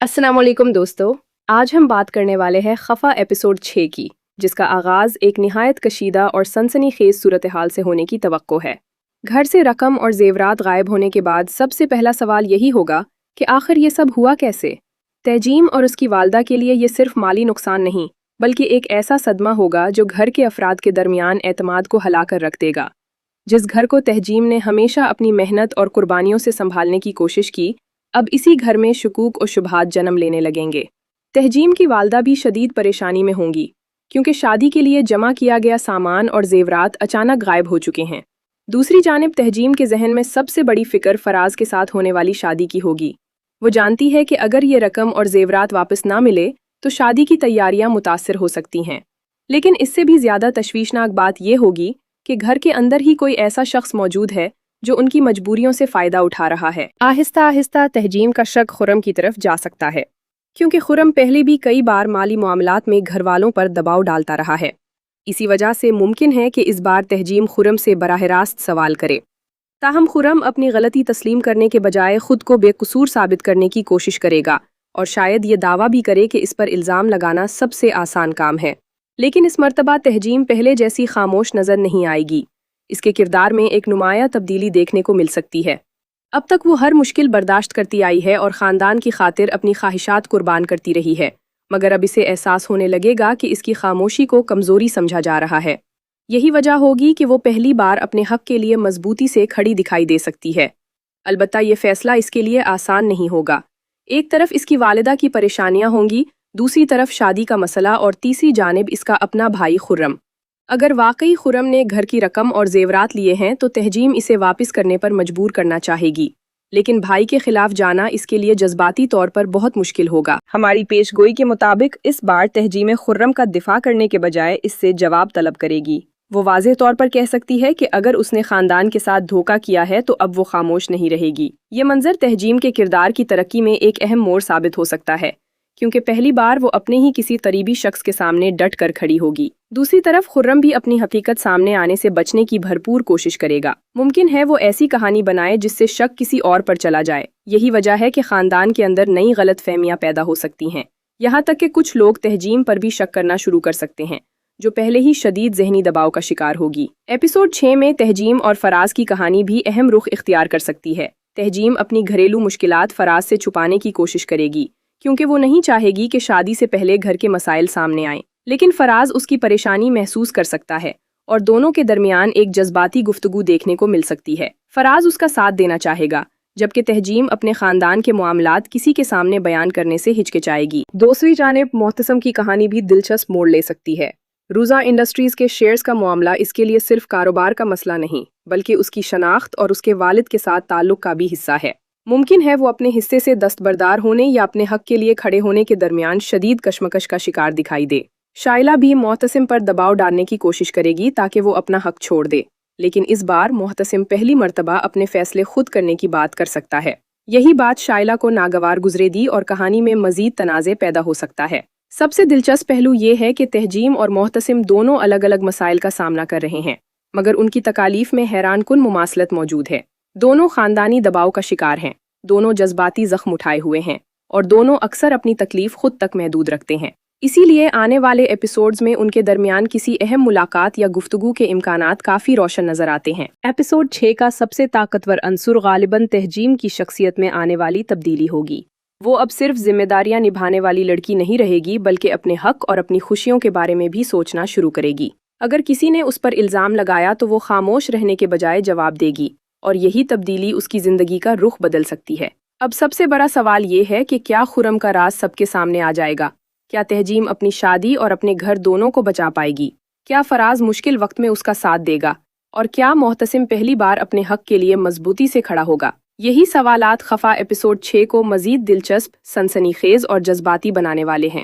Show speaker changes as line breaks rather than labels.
अस्सलाम वालेकुम दोस्तों, आज हम बात करने वाले हैं खफा एपिसोड 6 की, जिसका आगाज एक निहायत कशीदा और सनसनीखेज सूरत हाल से होने की तवक्को है। घर से रकम और जेवरात गायब होने के बाद सबसे पहला सवाल यही होगा कि आखिर ये सब हुआ कैसे। तहजीम और उसकी वालदा के लिए ये सिर्फ माली नुकसान नहीं, बल्कि एक ऐसा सदमा होगा जो घर के अफराद के दरमियान एतमाद को हिलाकर रख देगा। जिस घर को तहजीम ने हमेशा अपनी मेहनत और कुर्बानियों से संभालने की कोशिश की, अब इसी घर में शुकूक और शुबहात जन्म लेने लगेंगे। तहजीम की वालदा भी शदीद परेशानी में होंगी, क्योंकि शादी के लिए जमा किया गया सामान और जेवरात अचानक गायब हो चुके हैं। दूसरी जानिब तहजीम के जहन में सबसे बड़ी फिक्र फराज के साथ होने वाली शादी की होगी। वो जानती है कि अगर ये रकम और जेवरात वापस ना मिले तो शादी की तैयारियां मुतासिर हो सकती हैं। लेकिन इससे भी ज्यादा तशवीशनाक बात यह होगी कि घर के अंदर ही कोई ऐसा शख्स मौजूद है जो उनकी मजबूरियों से फायदा उठा रहा है। आहिस्ता आहिस्ता तहजीम का शक खुर्रम की तरफ जा सकता है, क्योंकि खुर्रम पहले भी कई बार माली मामलात में घर वालों पर दबाव डालता रहा है। इसी वजह से मुमकिन है कि इस बार तहजीम खुर्रम से बराह रास्त सवाल करे। ताहम खुर्रम अपनी गलती तस्लीम करने के बजाय खुद को बेकसूर साबित करने की कोशिश करेगा और शायद ये दावा भी करे कि इस पर इल्ज़ाम लगाना सबसे आसान काम है। लेकिन इस मर्तबा तहजीम पहले जैसी खामोश नजर नहीं आएगी। इसके किरदार में एक नुमाया तब्दीली देखने को मिल सकती है। अब तक वो हर मुश्किल बर्दाश्त करती आई है और ख़ानदान की खातिर अपनी ख्वाहिशात कुर्बान करती रही है, मगर अब इसे एहसास होने लगेगा कि इसकी खामोशी को कमज़ोरी समझा जा रहा है। यही वजह होगी कि वो पहली बार अपने हक के लिए मजबूती से खड़ी दिखाई दे सकती है। अलबत्ता ये फैसला इसके लिए आसान नहीं होगा। एक तरफ इसकी वालिदा की परेशानियां होंगी, दूसरी तरफ शादी का मसला और तीसरी जानिब इसका अपना भाई खुर्रम। अगर वाकई खुर्रम ने घर की रकम और जेवरात लिए हैं तो तहजीम इसे वापस करने पर मजबूर करना चाहेगी, लेकिन भाई के खिलाफ जाना इसके लिए जज्बाती तौर पर बहुत मुश्किल होगा। हमारी पेशगोई के मुताबिक इस बार तहजीम खुर्रम का दिफा करने के बजाय इससे जवाब तलब करेगी। वो वाज़ेह तौर पर कह सकती है कि अगर उसने खानदान के साथ धोखा किया है तो अब वो खामोश नहीं रहेगी। ये मंजर तहजीम के किरदार की तरक्की में एक अहम मोड़ साबित हो सकता है, क्योंकि पहली बार वो अपने ही किसी करीबी शख्स के सामने डट कर खड़ी होगी। दूसरी तरफ खुर्रम भी अपनी हकीकत सामने आने से बचने की भरपूर कोशिश करेगा। मुमकिन है वो ऐसी कहानी बनाए जिससे शक किसी और पर चला जाए। यही वजह है कि खानदान के अंदर नई गलत फहमियां पैदा हो सकती हैं। यहाँ तक कि कुछ लोग तहजीम पर भी शक करना शुरू कर सकते हैं, जो पहले ही शदीद जहनी दबाव का शिकार होगी। एपिसोड 6 में तहजीम और फराज की कहानी भी अहम रुख इख्तियार कर सकती है। तहजीम अपनी घरेलू मुश्किलात फराज से छुपाने की कोशिश करेगी, क्योंकि वो नहीं चाहेगी कि शादी से पहले घर के मसाइल सामने आएं। लेकिन फराज उसकी परेशानी महसूस कर सकता है और दोनों के दरमियान एक जज्बाती गुफ्तगू देखने को मिल सकती है। फराज उसका साथ देना चाहेगा, जबकि तहजीम अपने खानदान के मामलात किसी के सामने बयान करने से हिचकिचाएगी। दूसरी जानिब मोहतसम की कहानी भी दिलचस्प मोड़ ले सकती है। रुज़ा इंडस्ट्रीज के शेयर्स का मामला इसके लिए सिर्फ कारोबार का मसला नहीं, बल्कि उसकी शनाख्त और उसके वालिद के साथ ताल्लुक का भी हिस्सा है। मुमकिन है वो अपने हिस्से से दस्तबरदार होने या अपने हक के लिए खड़े होने के दरमियान शदीद कशमकश का शिकार दिखाई दे। शाइला भी मोहतसिम पर दबाव डालने की कोशिश करेगी ताकि वो अपना हक छोड़ दे, लेकिन इस बार मोहतसिम पहली मर्तबा अपने फैसले खुद करने की बात कर सकता है। यही बात शाइला को नागवार गुजरेगी और कहानी में मजीद तनाज़े पैदा हो सकता है। सबसे दिलचस्प पहलू ये है कि तहजीम और मोहतसिम दोनों अलग अलग मसाइल का सामना कर रहे हैं, मगर उनकी तकालीफ में हैरानकुन मुमासलत मौजूद है। दोनों खानदानी दबाव का शिकार हैं, दोनों जज्बाती जख्म उठाए हुए हैं और दोनों अक्सर अपनी तकलीफ खुद तक महदूद रखते हैं। इसीलिए आने वाले एपिसोड्स में उनके दरमियान किसी अहम मुलाकात या गुफ्तगू के इम्कानात काफ़ी रोशन नजर आते हैं। एपिसोड 6 का सबसे ताकतवर अंसुर गालिबन तहजीम की शख्सियत में आने वाली तब्दीली होगी। वो अब सिर्फ जिम्मेदारियां निभाने वाली लड़की नहीं रहेगी, बल्कि अपने हक और अपनी खुशियों के बारे में भी सोचना शुरू करेगी। अगर किसी ने उस पर इल्ज़ाम लगाया तो वो खामोश रहने के बजाय जवाब देगी, और यही तब्दीली उसकी ज़िंदगी का रुख बदल सकती है। अब सबसे बड़ा सवाल ये है कि क्या खुर्रम का राज सबके सामने आ जाएगा? क्या तहजीम अपनी शादी और अपने घर दोनों को बचा पाएगी? क्या फराज मुश्किल वक्त में उसका साथ देगा? और क्या मोहतसिम पहली बार अपने हक के लिए मजबूती से खड़ा होगा? यही सवालात खफा एपिसोड 6 को मजीद दिलचस्प, सनसनीखेज और जज्बाती बनाने वाले हैं।